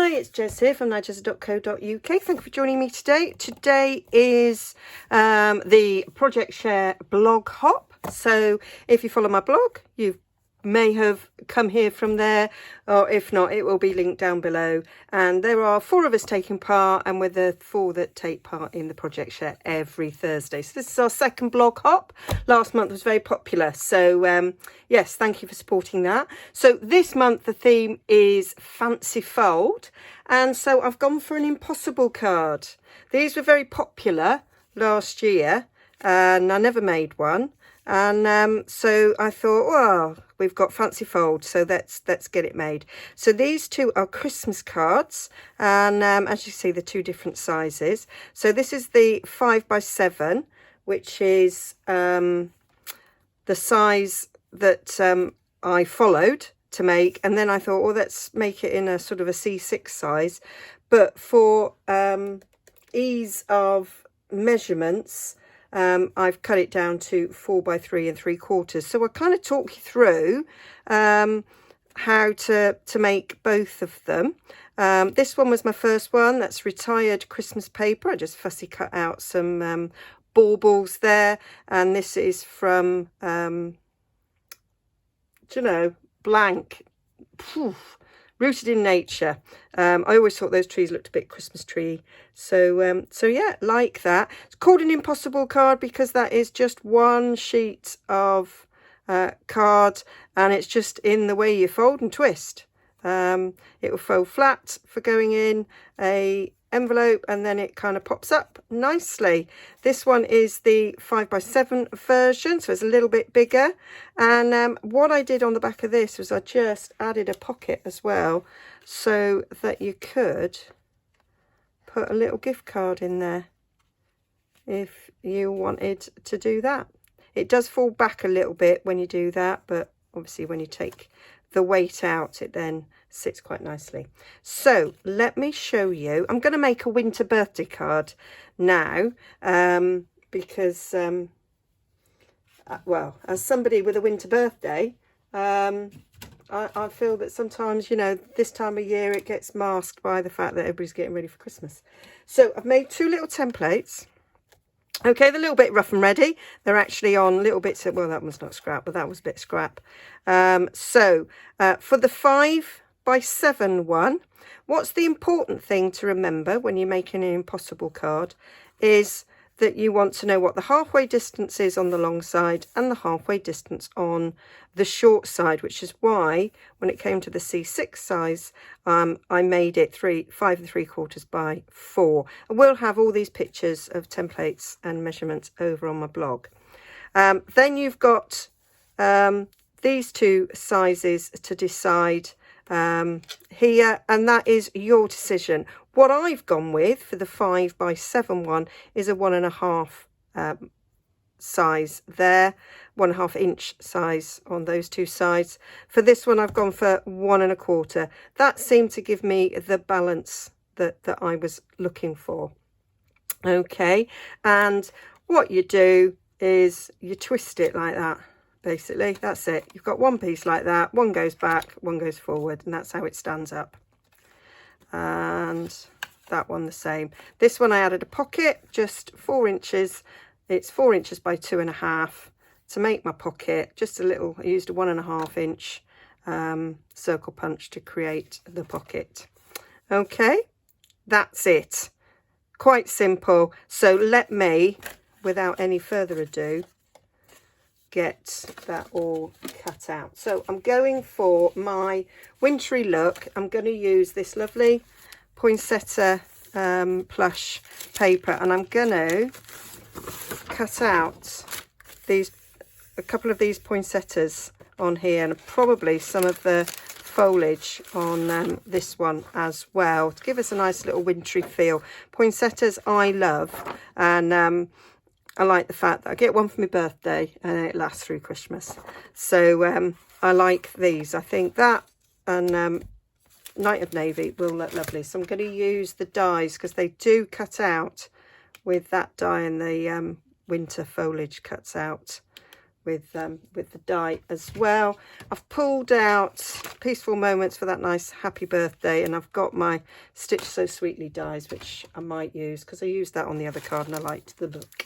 Hi, it's Jez here from Nigezza.co.uk. Thank you for joining me today. Today is the Project Share blog hop. So if you follow my blog, you may have come here from there, or if not, it will be linked down below. And there are 4 of us taking part, and we're the 4 that take part in the Project Share every Thursday. So this is our second blog hop. Last month was very popular, so yes, thank you for supporting that. So this month the theme is Fancy Fold, and so I've gone for an impossible card. These were very popular last year, and I never made one. And so I thought, well, we've got Fancy Fold, so let's get it made. So these 2 are Christmas cards, and as you see, the 2 different sizes. So this is the 5x7, which is the size that I followed to make, and then I thought, well, let's make it in a sort of a C6 size. But for ease of measurements, I've cut it down to 4x3 3/4. So I'll kind of talk you through how to make both of them. This one was my first one. That's retired Christmas paper. I just fussy cut out some baubles there, and this is from blank. Rooted in nature. I always thought those trees looked a bit Christmas tree. So yeah, like that. It's called an impossible card because that is just one sheet of card, and it's just in the way you fold and twist. It will fold flat for going in a envelope, and then it kind of pops up nicely. This one is the 5x7 version, so it's a little bit bigger. And what I did on the back of this was I just added a pocket as well, so that you could put a little gift card in there if you wanted to do that. It does fall back a little bit when you do that, but obviously when you take the weight out, it then sits quite nicely. So let me show you. I'm going to make a winter birthday card now, because well, as somebody with a winter birthday, I feel that sometimes, you know, this time of year it gets masked by the fact that everybody's getting ready for Christmas. So I've made 2 little templates. Okay, they're a little bit rough and ready. They're actually on little bits of, well, that one's not scrap, but that was a bit scrap. So for the 5x7 one, what's the important thing to remember when you're making an impossible card is that you want to know what the halfway distance is on the long side and the halfway distance on the short side, which is why when it came to the C6 size, I made it 5 3/4 by 4. I will have all these pictures of templates and measurements over on my blog. Then you've got these 2 sizes to decide here, and that is your decision. What I've gone with for the 5x7 one is a 1.5 size there, 1.5 inch size on those 2 sides. For this one, I've gone for 1.25. That seemed to give me the balance that I was looking for. Okay, and what you do is you twist it like that. Basically, that's it. You've got one piece like that, one goes back, one goes forward, and that's how it stands up. And that one the same. This one I added a pocket, just 4 inches. It's 4 inches by 2.5 to make my pocket. Just a little, I used a 1.5 inch circle punch to create the pocket. Okay, that's it. Quite simple. So let me, without any further ado, get that all cut out. So I'm going for my wintry look. I'm going to use this lovely Poinsettia plush paper, and I'm going to cut out a couple of these poinsettias on here, and probably some of the foliage on this one as well, to give us a nice little wintry feel. Poinsettias I love, and I like the fact that I get one for my birthday and it lasts through Christmas. So I like these. I think that and Night of Navy will look lovely. So I'm going to use the dies because they do cut out with that die, and the winter foliage cuts out with the die as well. I've pulled out Peaceful Moments for that nice happy birthday, and I've got my Stitch So Sweetly dies, which I might use because I used that on the other card and I liked the look.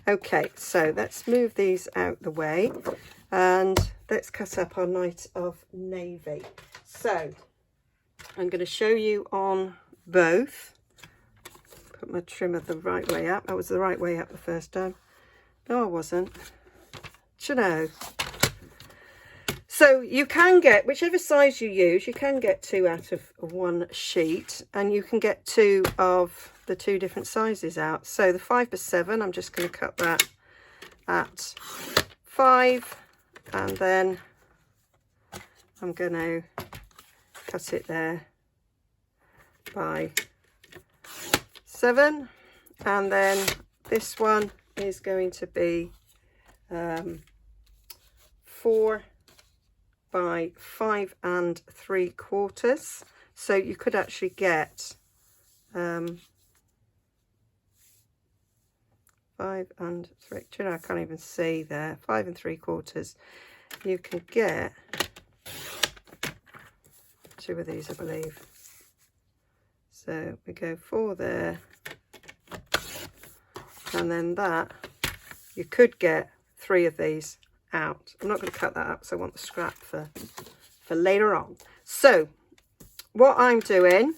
Okay, so let's move these out the way and let's cut up our Night of Navy. So I'm going to show you on both. Put my trimmer the right way up. That was the right way up the first time. No, I wasn't. Do you know? So you can get, whichever size you use, you can get 2 out of 1 sheet, and you can get 2 of the 2 different sizes out. So the 5x7, I'm just going to cut that at 5, and then I'm going to cut it there by 7, and then this one is going to be 4 by 5 3/4. So you could actually get 5 and 3. Do you know, I can't even see there. 5 3/4. You can get 2 of these, I believe. So we go 4 there, and then that, you could get 3 of these out. I'm not going to cut that up, so I want the scrap for later on. So what I'm doing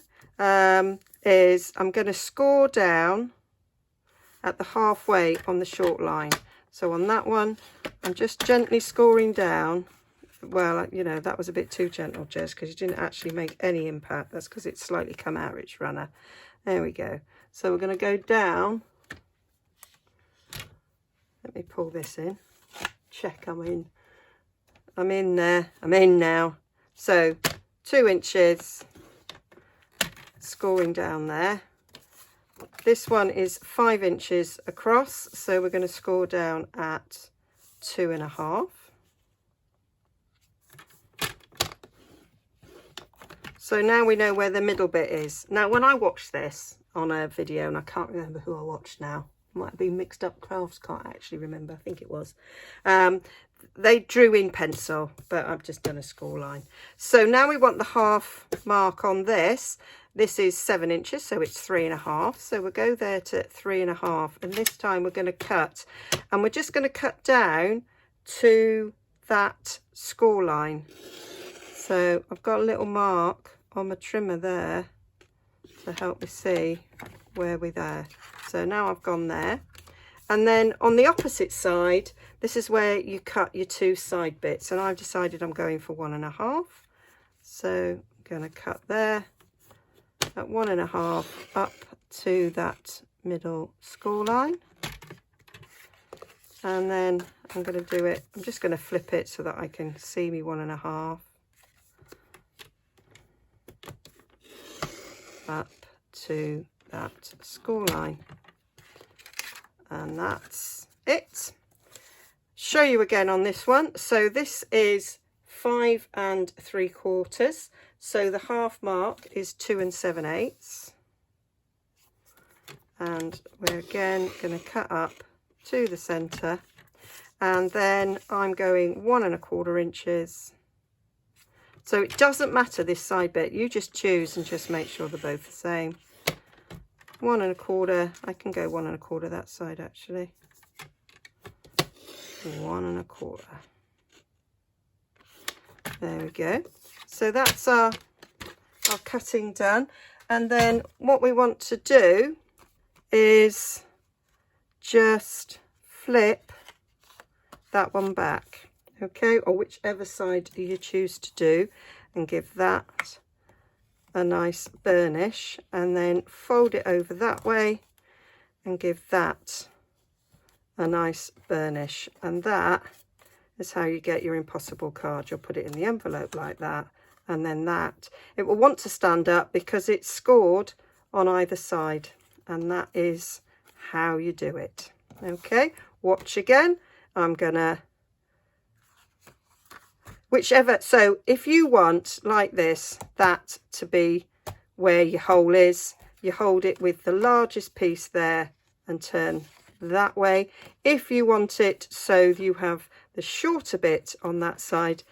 is I'm going to score down at the halfway on the short line. So on that one, I'm just gently scoring down. Well, you know, that was a bit too gentle, Jess, because you didn't actually make any impact. That's because it's slightly come out, Rich Runner. There we go. So we're going to go down. Let me pull this in. Check I'm in. I'm in there. I'm in now. So 2 inches, scoring down there. This one is 5 inches across, so we're going to score down at 2.5. So now we know where the middle bit is. Now, when I watched this on a video, and I can't remember who I watched now, might have been Mixed Up Crafts, can't actually remember, I think it was. They drew in pencil, but I've just done a score line. So now we want the half mark on this. This is 7 inches, so it's 3.5. So we'll go there to 3.5, and this time we're going to cut, and we're just going to cut down to that score line. So I've got a little mark on my trimmer there to help me see where we're there. So now I've gone there, and then on the opposite side, this is where you cut your 2 side bits, and I've decided I'm going for 1.5. So I'm going to cut there at 1.5 up to that middle score line, and then I'm going to do it, I'm just going to flip it so that I can see me 1.5 up to that score line, and that's it. Show you again on this one. So this is 5 3/4, so the half mark is 2 7/8, and we're again going to cut up to the center, and then I'm going 1 1/4 inches. So it doesn't matter this side bit, you just choose and just make sure they're both the same. 1 1/4, I can go 1 1/4 that side actually. 1 1/4. There we go. So that's our cutting done. And then what we want to do is just flip that one back. Okay, or whichever side you choose to do, and give that a nice burnish, and then fold it over that way and give that a nice burnish. And that is how you get your impossible card. You'll put it in the envelope like that, and then that, it will want to stand up because it's scored on either side, and that is how you do it. Okay, watch again. I'm gonna, whichever, so if you want like this, that to be where your hole is, you hold it with the largest piece there and turn that way. If you want it so you have the shorter bit on that side,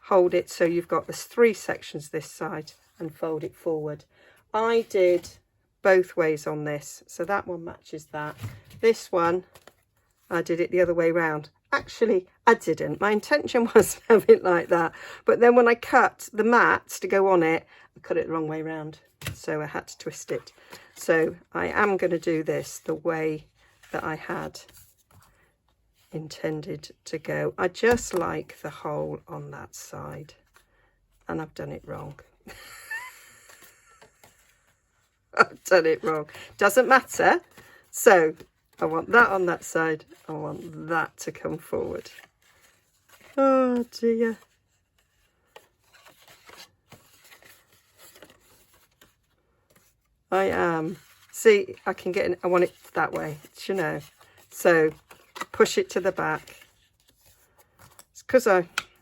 hold it so you've got this 3 sections this side, and fold it forward. I did both ways on this, so that one matches that. This one, I did it the other way round. Actually, I didn't. My intention was to have it like that, but then when I cut the mats to go on it, I cut it the wrong way round, so I had to twist it. So I am going to do this the way that I had intended to go. I just like the hole on that side, and I've done it wrong. I've done it wrong. Doesn't matter. So I want that on that side. I want that to come forward. Oh dear. I am. See, I can get in. I want it that way, you know. So push it to the back. It's because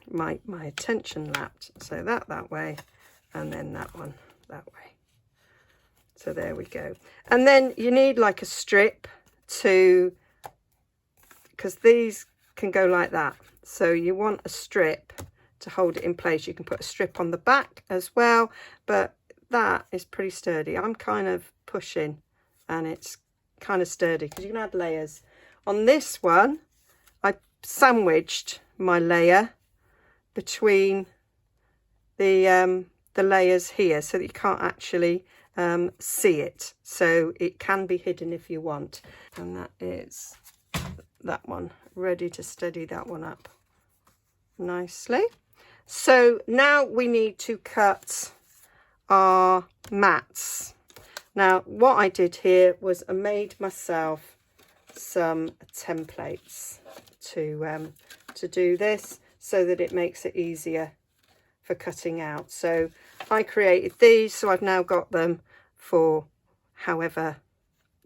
my attention lapped. So that way, and then that one that way. So there we go. And then you need like a strip to, because these can go like that. So you want a strip to hold it in place. You can put a strip on the back as well, but that is pretty sturdy. I'm kind of pushing and it's kind of sturdy because you can add layers. On this one, I sandwiched my layer between the layers here so that you can't actually see it. So it can be hidden if you want. And that is that one, ready to steady that one up nicely. So now we need to cut our mats. Now what I did here was I made myself some templates to do this so that it makes it easier for cutting out. So I created these, so I've now got them for however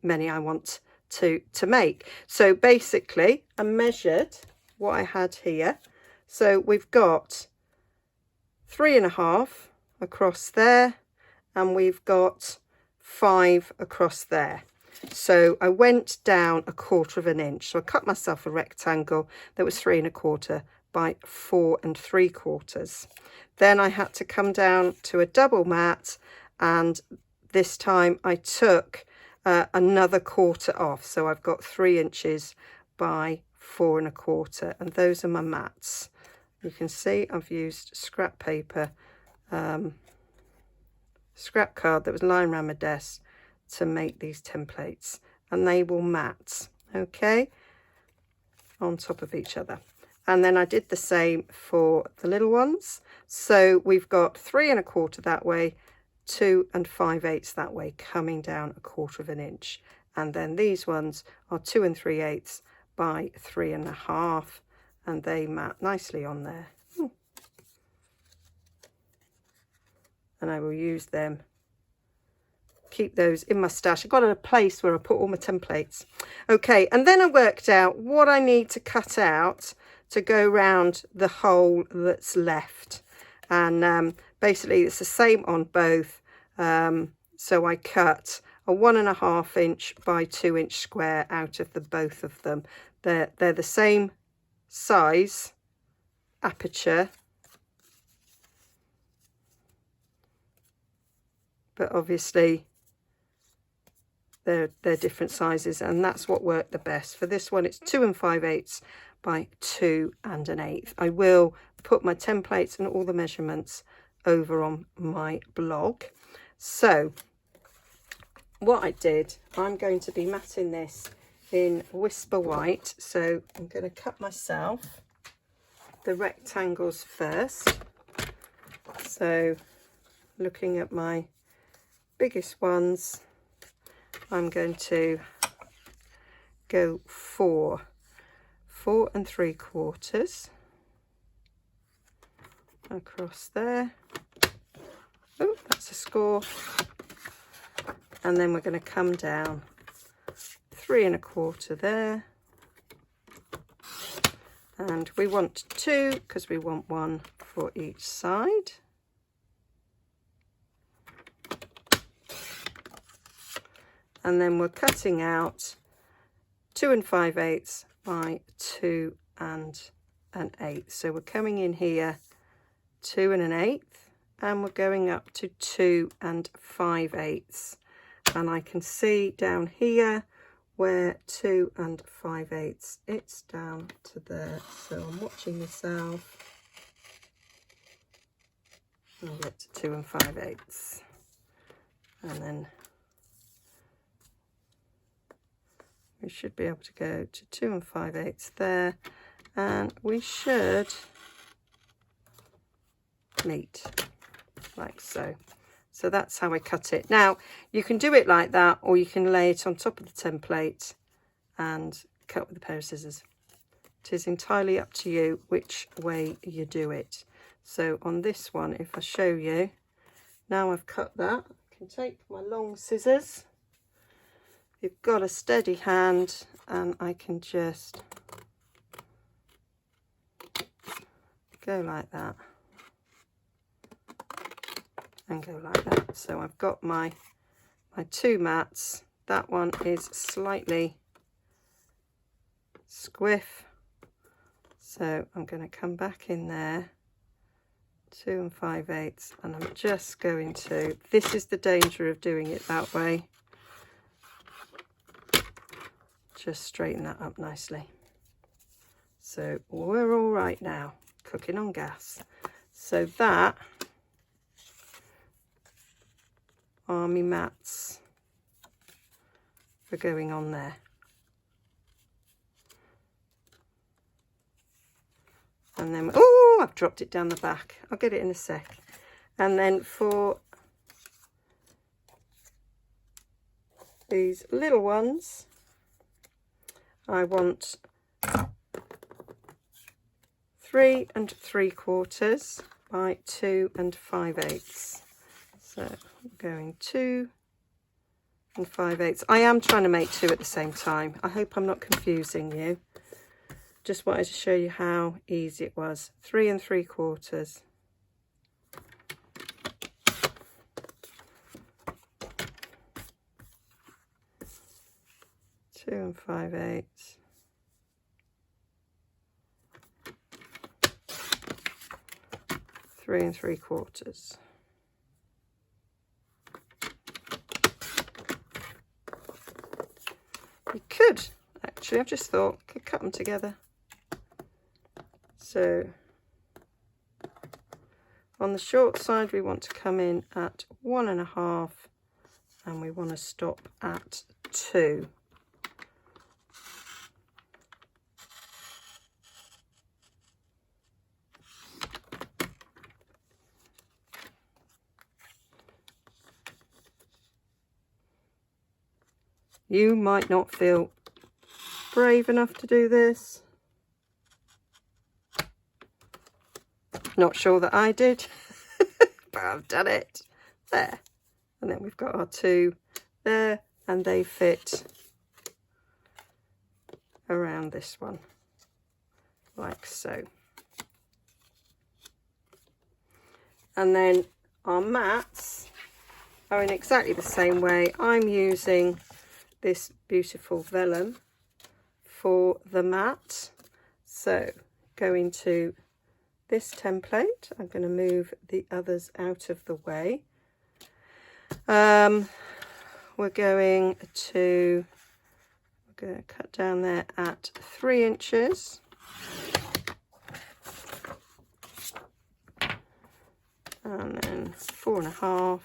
many I want to make. So basically I measured what I had here. So we've got 3.5 across there, and we've got 5 across there. So I went down 1/4 inch. So I cut myself a rectangle that was 3.25 by 4 3/4. Then I had to come down to a double mat, and this time I took another 1/4 off. So I've got 3 inches by 4 1/4, and those are my mats. You can see I've used scrap paper, scrap card that was lying around my desk to make these templates, and they will mat, okay, on top of each other. And then I did the same for the little ones. So we've got 3 1/4 that way, 2 5/8 that way, coming down 1/4 inch. And then these ones are 2 3/8 by 3.5, and they mat nicely on there. And I will use them, keep those in my stash. I've got a place where I put all my templates. Okay, and then I worked out what I need to cut out to go round the hole that's left. And basically it's the same on both. So I cut a 1.5 inch by 2 inch square out of the both of them. They're the same size aperture, but obviously they're different sizes, and that's what worked the best. For this one, it's 2 5/8 by 2 1/8. I will put my templates and all the measurements over on my blog. So what I did, I'm going to be matting this in Whisper White. So I'm going to cut myself the rectangles first. So looking at my biggest ones, I'm going to go 4 3/4 across there. Oh, that's a score. And then we're going to come down 3 1/4 there. And we want 2 because we want 1 for each side. And then we're cutting out 2 5/8 by 2 1/8. So we're coming in here 2 1/8, and we're going up to 2 5/8. And I can see down here where 2 5/8, it's down to there. So I'm watching myself. I'll get to 2 5/8, and then we should be able to go to 2 5/8 there, and we should meet like so. So that's how I cut it. Now you can do it like that, or you can lay it on top of the template and cut with a pair of scissors. It is entirely up to you which way you do it. So on this one, if I show you, now I've cut that, I can take my long scissors. You've got a steady hand, and I can just go like that and go like that. So I've got my 2 mats. That one is slightly squiff, so I'm going to come back in there, 2 5/8, and I'm just going to, this is the danger of doing it that way, just straighten that up nicely. So we're all right now, cooking on gas. So that are my mats for going on there. And then, oh, I've dropped it down the back. I'll get it in a sec. And then for these little ones, I want 3 3/4 by 2 5/8. So I'm going 2 5/8. I am trying to make 2 at the same time. I hope I'm not confusing you. Just wanted to show you how easy it was. 3 3/4. 2 5/8. 3 3/4. You could, actually, I've just thought, could cut them together. So on the short side, we want to come in at 1 1/2, and we want to stop at 2. You might not feel brave enough to do this. Not sure that I did, but I've done it. There. And then we've got our 2 there, and they fit around this one, like so. And then our mats are in exactly the same way. I'm using this beautiful vellum for the mat. So go into this template. I'm going to move the others out of the way. We're going to cut down there at 3 inches. And then 4 1/2.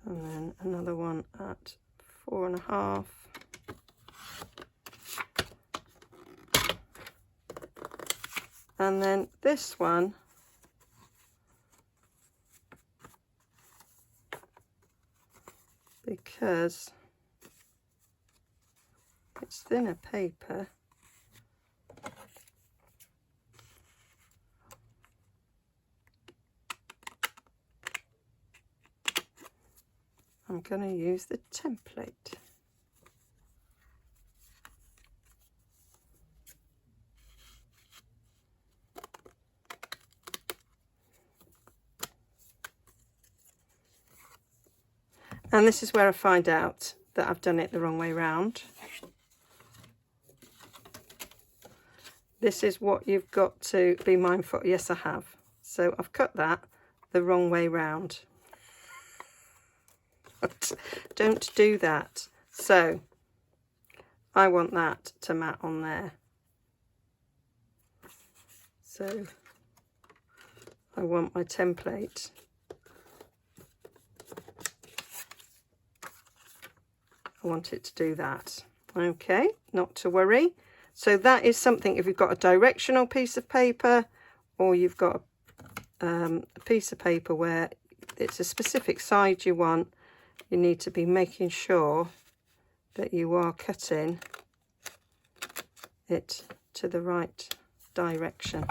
And then another one at 4 1/2. And then this one, because it's thinner paper, I'm going to use the template. And this is where I find out that I've done it the wrong way round. this is what you've got to be mindful. Yes, I have. So I've cut that the wrong way round. Don't do that. So I want that to mat on there. So I want my template. I want it to do that. Okay, not to worry. So that is something, if you've got a directional piece of paper, or you've got a piece of paper where it's a specific side you want, you need to be making sure that you are cutting it to the right direction.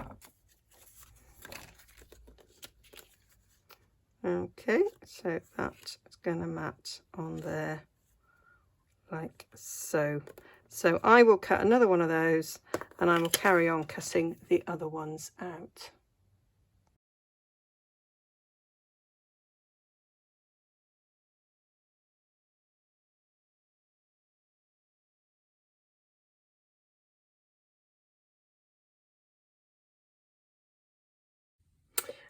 Okay, so that's going to mat on there like so. So I will cut another one of those, and I will carry on cutting the other ones out.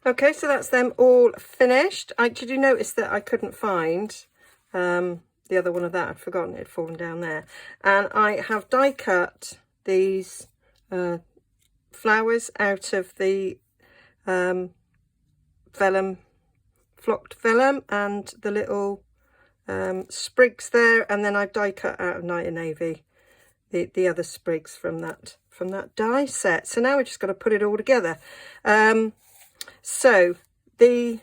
Okay, so that's them all finished. Did you notice that I couldn't find the other one of that? I'd forgotten it had fallen down there. And I have die cut these flowers out of the vellum, flocked vellum, and the little sprigs there, and then I've die cut out of Night and Navy the other sprigs from that die set. So now we've just got to put it all together. So the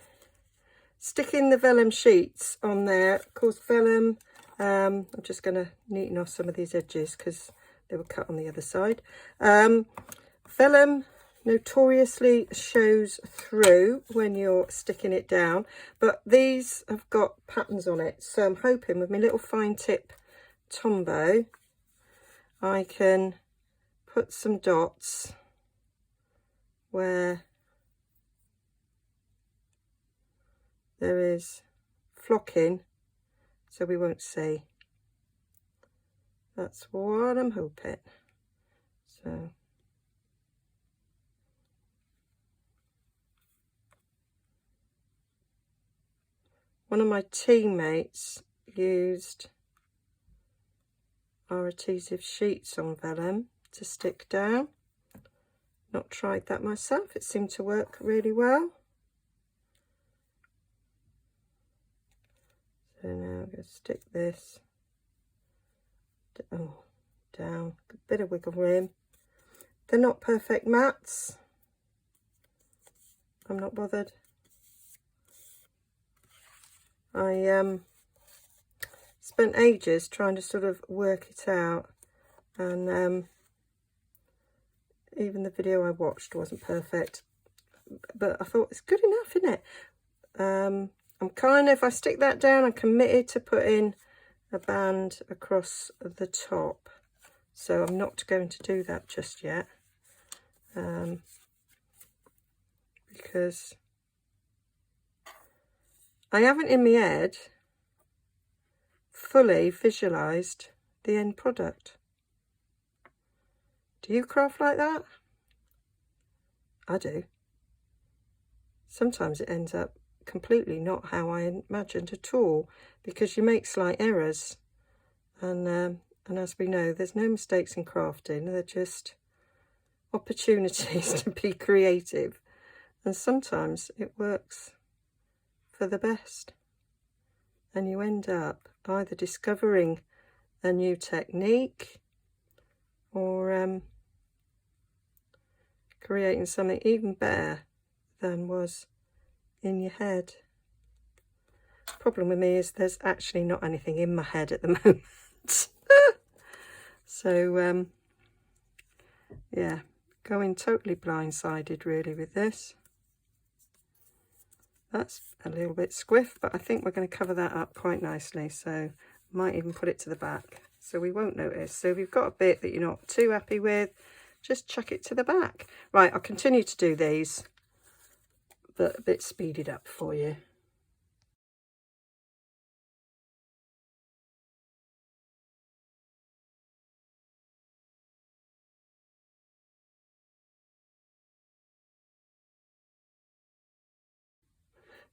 sticking the vellum sheets on there, of course vellum, I'm just going to neaten off some of these edges because they were cut on the other side. Vellum notoriously shows through when you're sticking it down, but these have got patterns on it, so I'm hoping with my little fine tip Tombow I can put some dots where there is flocking, so we won't see. That's what I'm hoping. So one of my teammates used our adhesive sheets on vellum to stick down. Not tried that myself, it seemed to work really well. So now I'm going to stick this down, a bit of wiggle room. They're not perfect mats, I'm not bothered. I spent ages trying to sort of work it out, and even the video I watched wasn't perfect, but I thought it's good enough, isn't it? I'm kind of, if I stick that down, I'm committed to putting a band across the top, so I'm not going to do that just yet, because I haven't in my head fully visualised the end product. Do you craft like that? I do. Sometimes it ends up completely not how I imagined at all, because you make slight errors, and as we know, there's no mistakes in crafting, they're just opportunities to be creative, and sometimes it works for the best, and you end up either discovering a new technique or creating something even better than was in your head. Problem with me is there's actually not anything in my head at the moment. So yeah, going totally blindsided really with this. That's a little bit squiff, but I think we're going to cover that up quite nicely, so might even put it to the back so we won't notice. So if you've got a bit that you're not too happy with, just chuck it to the back. Right, I'll continue to do these, but a bit speeded up for you.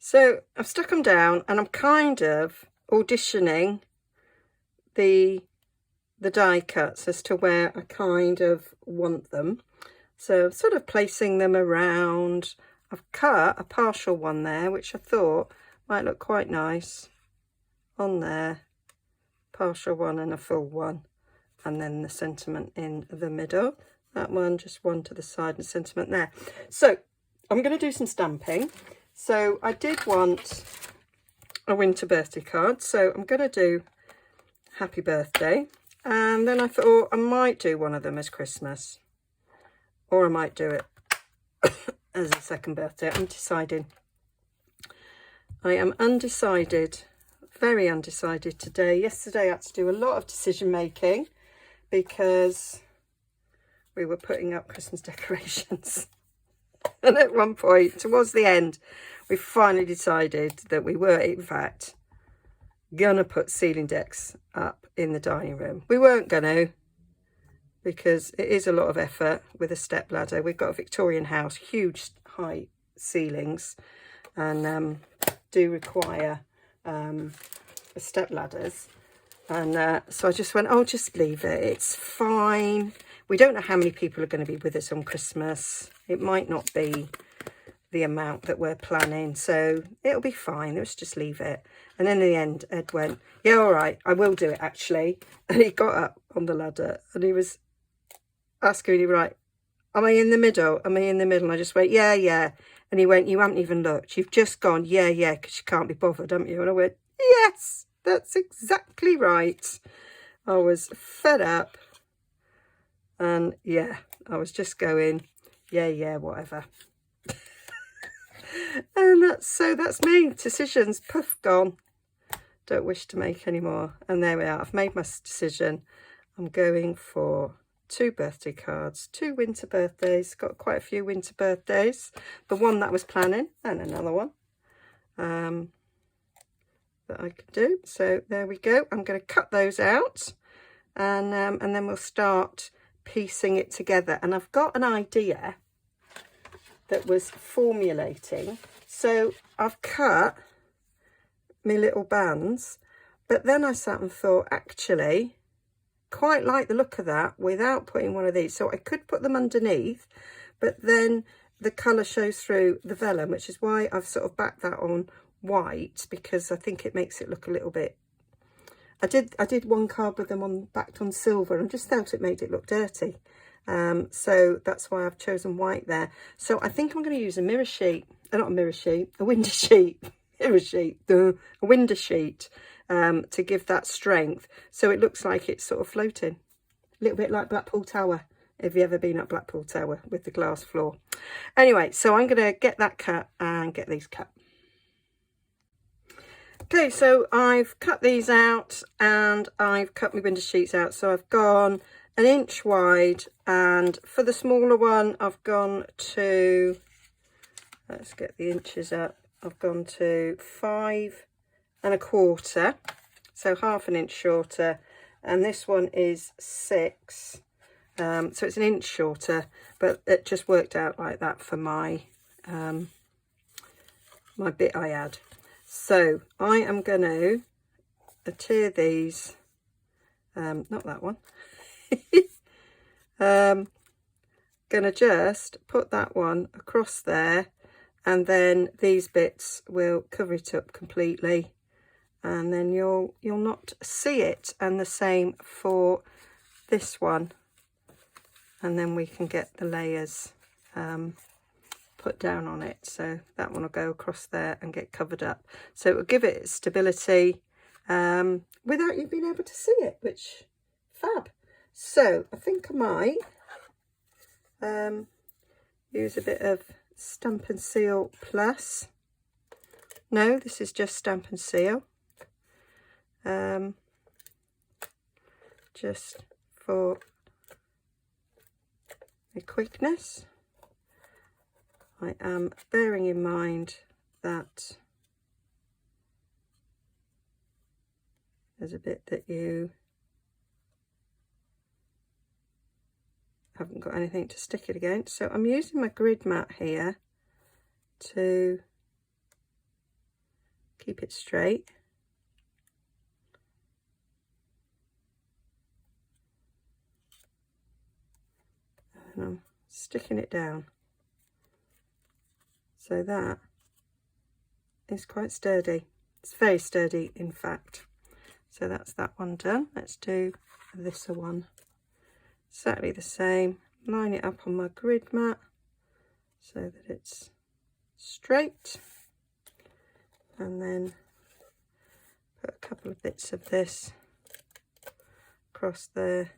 So I've stuck them down and I'm kind of auditioning the die cuts as to where I kind of want them. So I'm sort of placing them around. I've cut a partial one there, which I thought might look quite nice on there. Partial one and a full one. And then the sentiment in the middle. That one, just one to the side and sentiment there. So I'm going to do some stamping. So I did want a winter birthday card. So I'm going to do happy birthday. And then I thought I might do one of them as Christmas. Or I might do it as a second birthday. I'm deciding. I am undecided. Very undecided today. Yesterday I had to do a lot of decision making because we were putting up Christmas decorations. And at one point, towards the end, we finally decided that we were, in fact, gonna put ceiling decks up in the dining room. We weren't gonna, because it is a lot of effort with a step ladder. We've got a Victorian house, huge high ceilings, and do require step ladders. And so I just went, oh, just leave it. It's fine. We don't know how many people are going to be with us on Christmas. It might not be the amount that we're planning, so it'll be fine. Let's just leave it. And then in the end, Ed went, yeah, all right, I will do it, actually. And he got up on the ladder and he was asking me, right, am I in the middle? Am I in the middle? And I just went, yeah, yeah. And he went, you haven't even looked. You've just gone, yeah, yeah, because you can't be bothered, haven't you? And I went, yes, that's exactly right. I was fed up. And yeah, I was just going, yeah, yeah, whatever. And that's me. Decisions, poof, gone. Don't wish to make any more. And there we are. I've made my decision. I'm going for 2 birthday cards, 2 winter birthdays. Got quite a few winter birthdays. The one that I was planning, and another one that I could do. So there we go. I'm going to cut those out, and then we'll start piecing it together. And I've got an idea that was formulating. So I've cut my little bands, but then I sat and thought, actually, quite like the look of that without putting one of these. So I could put them underneath, but then the colour shows through the vellum, which is why I've sort of backed that on white, because I think it makes it look a little bit. I did one card with them backed on silver, and I just felt it made it look dirty. So that's why I've chosen white there. So I think I'm going to use a mirror sheet, not a mirror sheet, a window sheet, mirror sheet, a window sheet, to give that strength. So it looks like it's sort of floating, a little bit like Blackpool Tower. Have you ever been at Blackpool Tower with the glass floor? Anyway, so I'm going to get that cut and get these cut. Okay, so I've cut these out and I've cut my window sheets out. So I've gone 1 inch wide, and for the smaller one, I've gone to, let's get the inches up, I've gone to 5 1/4, so 1/2 inch shorter, and this one is 6, so it's 1 inch shorter, but it just worked out like that for my my bit I had. So I am going to adhere these, not that one, going to just put that one across there, and then these bits will cover it up completely, and then you'll not see it. And the same for this one, and then we can get the layers put down on it. So that one will go across there and get covered up, so it will give it stability without you being able to see it, which fab. So I think I might use a bit of Stamp and Seal Plus. No, this is just Stamp and Seal, just for the quickness. I am bearing in mind that there's a bit that you haven't got anything to stick it against. So I'm using my grid mat here to keep it straight. And I'm sticking it down. So that is quite sturdy. It's very sturdy, in fact. So that's that one done. Let's do this one. Exactly the same. Line it up on my grid mat so that it's straight. And then put a couple of bits of this across there.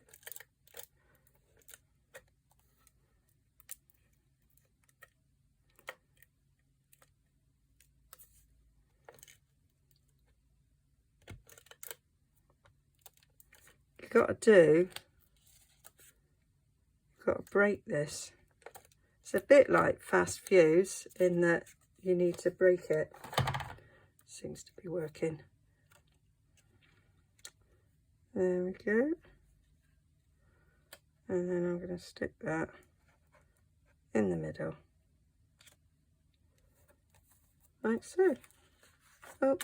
You've got to break this. It's a bit like fast fuse in that you need to break it. Seems to be working. There we go. And then I'm going to stick that in the middle. Like so. Oh,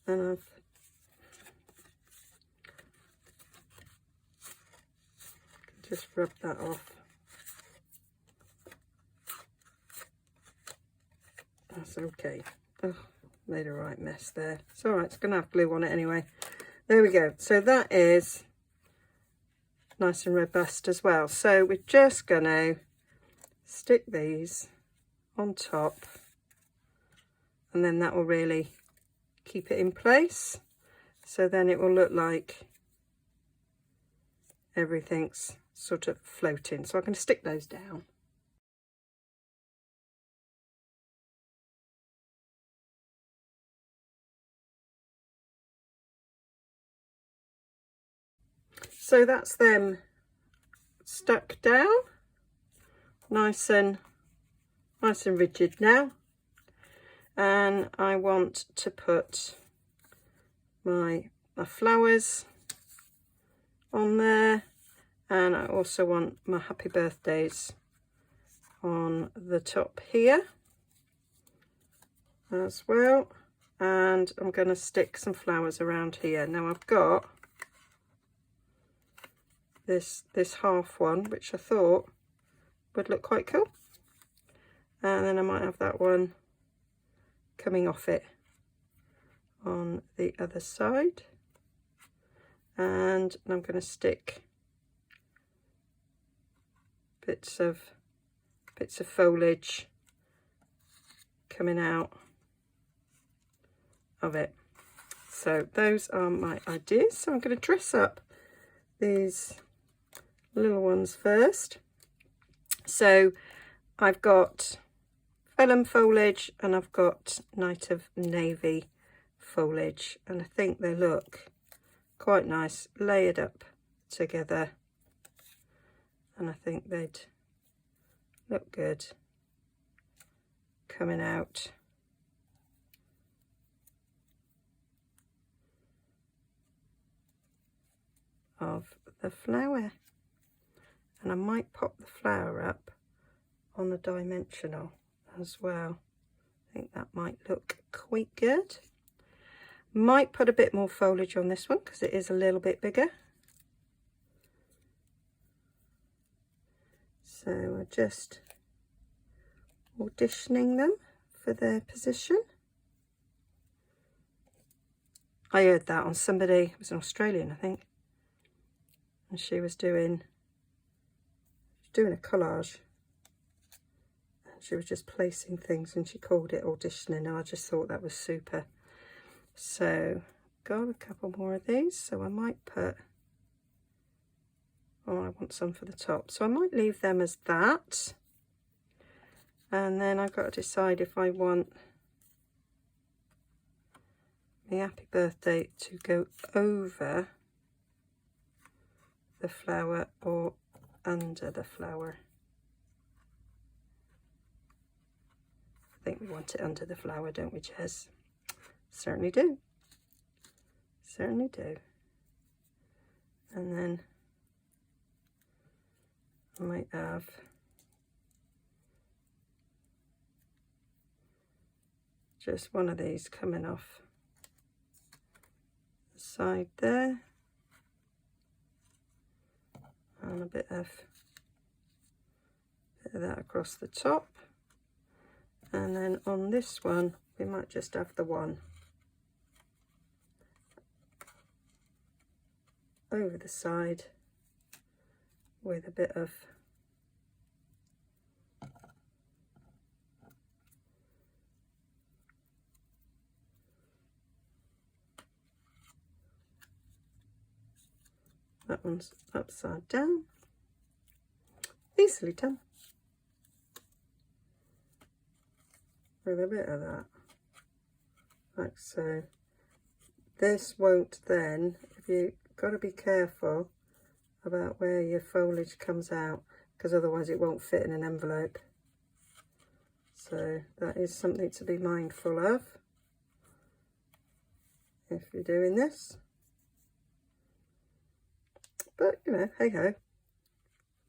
and I've just rub that off. That's okay. Oh, made a right mess there. It's all right, it's going to have glue on it anyway. There we go. So that is nice and robust as well. So we're just going to stick these on top, and then that will really keep it in place. So then it will look like everything's sort of floating. So I'm going to stick those down. So that's them stuck down, nice and rigid now. And I want to put my flowers on there, and I also want my happy birthdays on the top here as well. And I'm going to stick some flowers around here. Now I've got this half one, which I thought would look quite cool, and then I might have that one coming off it on the other side, and I'm going to stick bits of foliage coming out of it. So those are my ideas. So I'm going to dress up these little ones first. So I've got vellum foliage and I've got Night of Navy foliage, and I think they look quite nice layered up together, and I think they'd look good coming out of the flower. And I might pop the flower up on the dimensional as well. I think that might look quite good. Might put a bit more foliage on this one because it is a little bit bigger. So we're just auditioning them for their position. I heard that on somebody, it was an Australian I think, and she was doing a collage. She was just placing things and she called it auditioning, and I just thought that was super. So got a couple more of these, so I might put, oh, I want some for the top, so I might leave them as that. And then I've got to decide if I want the happy birthday to go over the flower or under the flower. I think we want it under the flower, don't we, Jez? Certainly do. Certainly do. And then I might have just one of these coming off the side there, and a bit of that across the top. And then on this one we might just have the one over the side with a bit of that one's upside down. Easily done. With a bit of that, like so. This won't then, if you got to be careful about where your foliage comes out, because otherwise it won't fit in an envelope. So that is something to be mindful of if you're doing this. But you know, hey ho,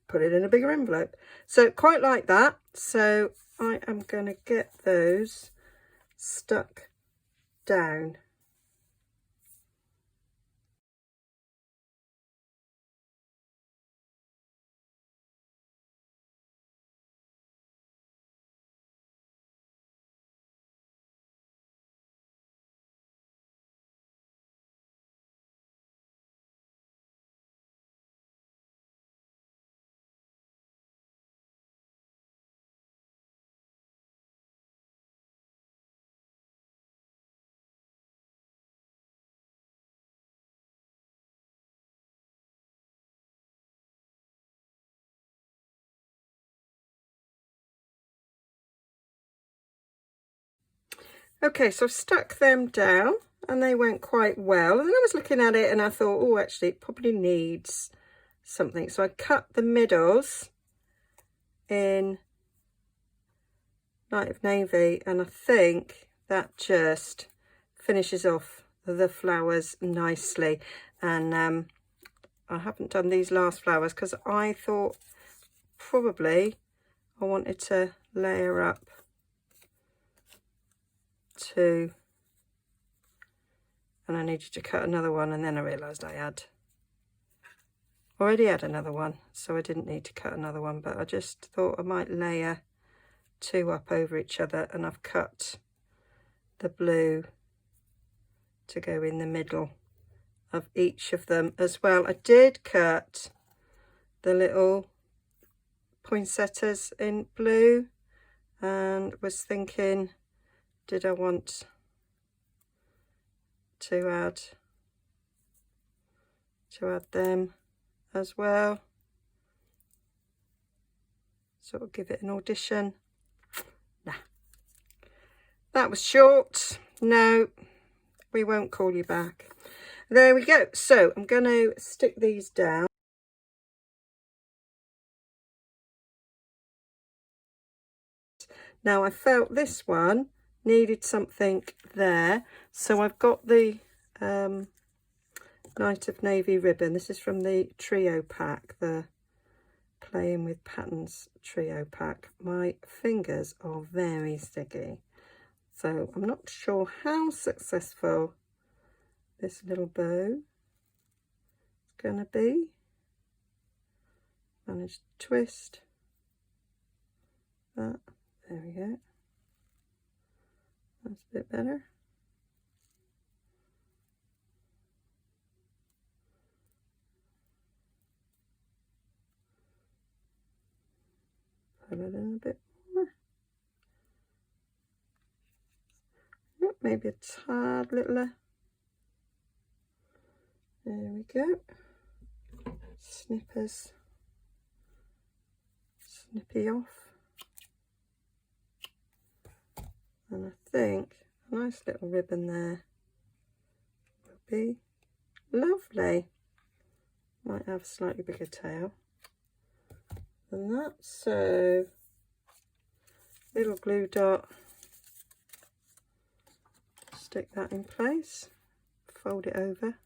put it in a bigger envelope. So quite like that. So I am going to get those stuck down. Okay, so I've stuck them down and they went quite well. And then I was looking at it and I thought, oh, actually it probably needs something. So I cut the middles in Night of Navy, and I think that just finishes off the flowers nicely. And I haven't done these last flowers because I thought probably I wanted to layer up two, and I needed to cut another one, and then I realised I had already had another one, so I didn't need to cut another one, but I just thought I might layer two up over each other, and I've cut the blue to go in the middle of each of them as well. I did cut the little poinsettias in blue and was thinking, did I want to add them as well? Sort of give it an audition. Nah, that was short. No, we won't call you back. There we go. So I'm going to stick these down. Now I felt this one needed something there, so I've got the Night of Navy ribbon. This is from the trio pack, the Playing with Patterns trio pack. My fingers are very sticky, so I'm not sure how successful this little bow is going to be. Manage to twist that. There we go. That's a bit better. Put it in a bit more. Yep, maybe a tad littler. There we go. Snippers. Snippy off. And I think a nice little ribbon there will be lovely. Might have a slightly bigger tail than that. So, little glue dot, stick that in place, fold it over.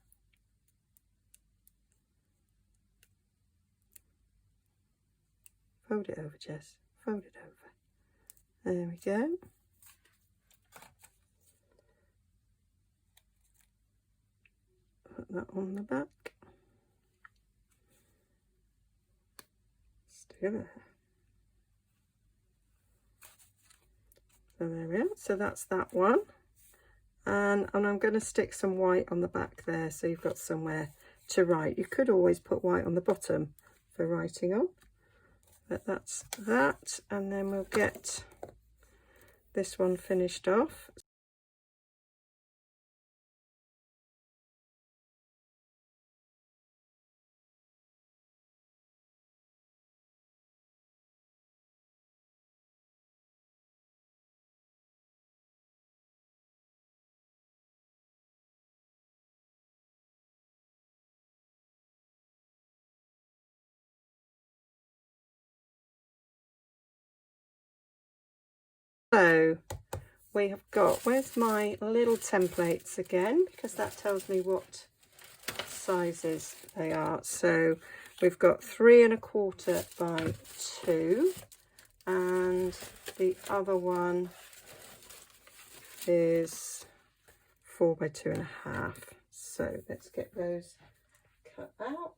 Fold it over, Jess. Fold it over. There we go. Put that on the back. Still there. So there we are. So that's that one. And I'm going to stick some white on the back there, so you've got somewhere to write. You could always put white on the bottom for writing on, but that's that. And then we'll get this one finished off. So we have got, where's my little templates again, because that tells me what sizes they are. So we've got 3 1/4 by 2, and the other one is 4 by 2 1/2. So let's get those cut out.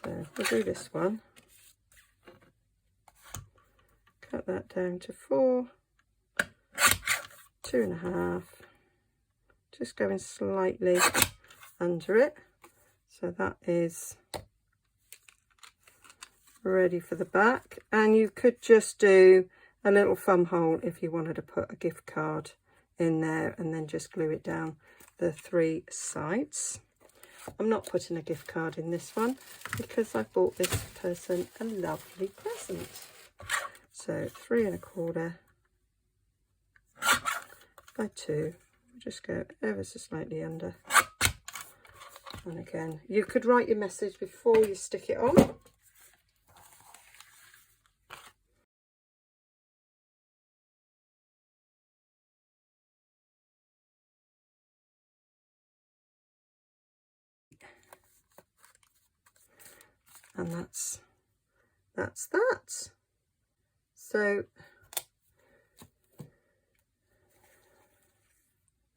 So we'll do this one, cut that down to 4, 2 1/2, just going slightly under it. So that is ready for the back. And you could just do a little thumb hole if you wanted to put a gift card in there, and then just glue it down the 3 sides. I'm not putting a gift card in this one because I bought this person a lovely present. So 3 1/4 by 2, we'll just go ever so slightly under. And again, you could write your message before you stick it on. And that's that. So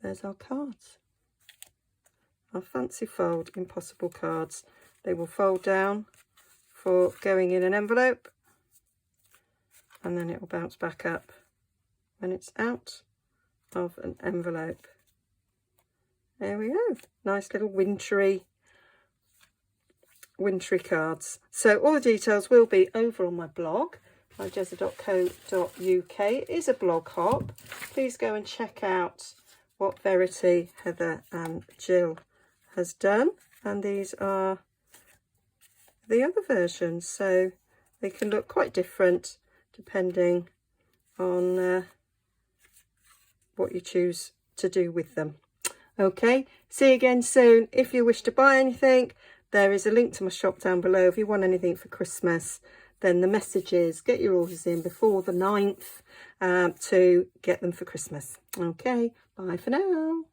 there's our cards. Our fancy fold impossible cards. They will fold down for going in an envelope, and then it will bounce back up when it's out of an envelope. There we go. Nice little wintry cards. So all the details will be over on my blog, nigezza.co.uk. It is a blog hop. Please go and check out what Verity, Heather and Jill has done, and these are the other versions, so they can look quite different depending on what you choose to do with them. Okay, see you again soon. If you wish to buy anything, there is a link to my shop down below. If you want anything for Christmas, then the message is get your orders in before the 9th to get them for Christmas. Okay, bye for now.